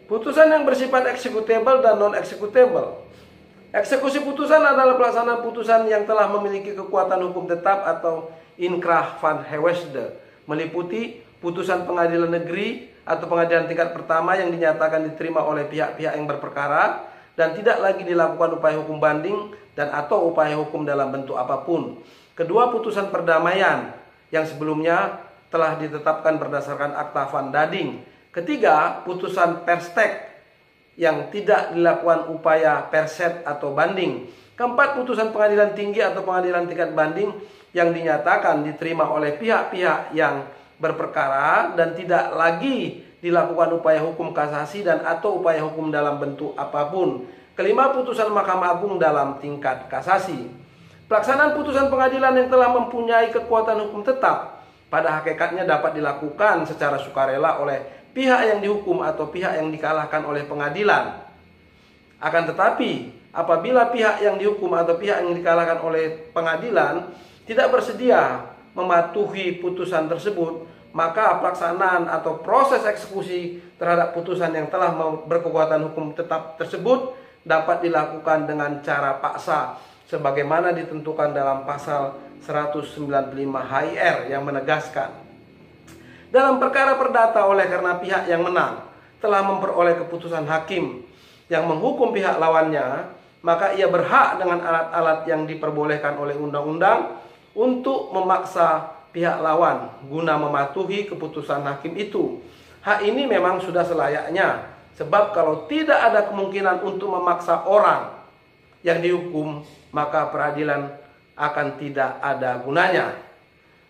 Putusan yang bersifat eksekutable dan non-eksekutable. Eksekusi putusan adalah pelaksanaan putusan yang telah memiliki kekuatan hukum tetap atau inkrah van Heewsde, meliputi putusan pengadilan negeri atau pengadilan tingkat pertama yang dinyatakan diterima oleh pihak-pihak yang berperkara dan tidak lagi dilakukan upaya hukum banding dan atau upaya hukum dalam bentuk apapun. Kedua, putusan perdamaian yang sebelumnya telah ditetapkan berdasarkan akta van Dading. Ketiga, putusan perstek yang tidak dilakukan upaya perset atau banding. Keempat, putusan pengadilan tinggi atau pengadilan tingkat banding yang dinyatakan diterima oleh pihak-pihak yang berperkara dan tidak lagi dilakukan upaya hukum kasasi dan atau upaya hukum dalam bentuk apapun. Kelima, putusan Mahkamah Agung dalam tingkat kasasi. Pelaksanaan putusan pengadilan yang telah mempunyai kekuatan hukum tetap pada hakikatnya dapat dilakukan secara sukarela oleh pihak yang dihukum atau pihak yang dikalahkan oleh pengadilan. Akan tetapi, apabila pihak yang dihukum atau pihak yang dikalahkan oleh pengadilan tidak bersedia mematuhi putusan tersebut, maka pelaksanaan atau proses eksekusi terhadap putusan yang telah berkekuatan hukum tetap tersebut dapat dilakukan dengan cara paksa sebagaimana ditentukan dalam pasal 195 HIR yang menegaskan dalam perkara perdata oleh karena pihak yang menang telah memperoleh keputusan hakim yang menghukum pihak lawannya, maka ia berhak dengan alat-alat yang diperbolehkan oleh undang-undang untuk memaksa pihak lawan guna mematuhi keputusan hakim itu. Hak ini memang sudah selayaknya, sebab kalau tidak ada kemungkinan untuk memaksa orang yang dihukum, maka peradilan akan tidak ada gunanya.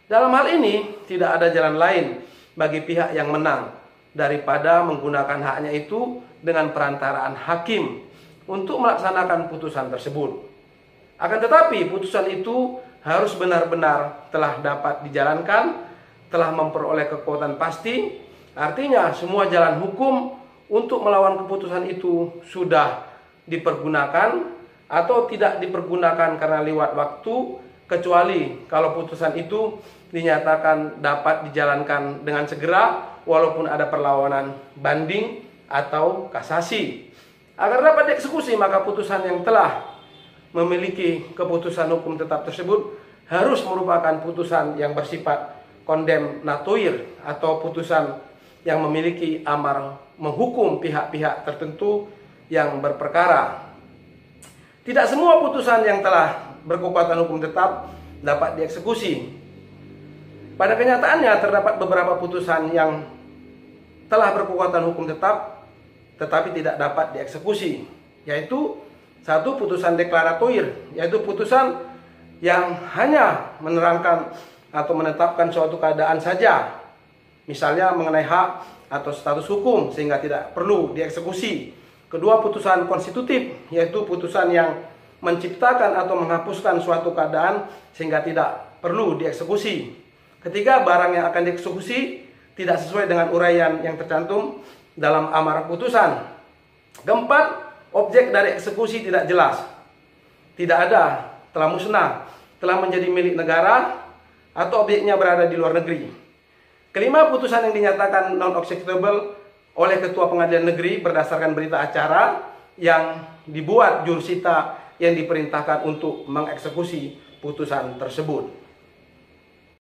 Dalam hal ini, tidak ada jalan lain bagi pihak yang menang daripada menggunakan haknya itu dengan perantaraan hakim untuk melaksanakan putusan tersebut. Akan tetapi, putusan itu harus benar-benar telah dapat dijalankan, telah memperoleh kekuatan pasti. Artinya, semua jalan hukum untuk melawan keputusan itu sudah dipergunakan atau tidak dipergunakan karena lewat waktu, kecuali kalau putusan itu dinyatakan dapat dijalankan dengan segera walaupun ada perlawanan banding atau kasasi. Agar dapat dieksekusi, maka putusan yang telah memiliki keputusan hukum tetap tersebut harus merupakan putusan yang bersifat kondemnatoir atau putusan yang memiliki amar menghukum pihak-pihak tertentu yang berperkara. Tidak semua putusan yang telah berkekuatan hukum tetap dapat dieksekusi. Pada kenyataannya terdapat beberapa putusan yang telah berkekuatan hukum tetap tetapi tidak dapat dieksekusi, yaitu satu, putusan deklaratoir, yaitu putusan yang hanya menerangkan atau menetapkan suatu keadaan saja, misalnya mengenai hak atau status hukum sehingga tidak perlu dieksekusi. Kedua, putusan konstitutif, yaitu putusan yang menciptakan atau menghapuskan suatu keadaan sehingga tidak perlu dieksekusi. Ketiga, barang yang akan dieksekusi tidak sesuai dengan uraian yang tercantum dalam amar putusan. Keempat, objek dari eksekusi tidak jelas, tidak ada, telah musnah, telah menjadi milik negara, atau objeknya berada di luar negeri. Kelima, putusan yang dinyatakan non-executable oleh Ketua Pengadilan Negeri berdasarkan berita acara yang dibuat jurusita yang diperintahkan untuk mengeksekusi putusan tersebut.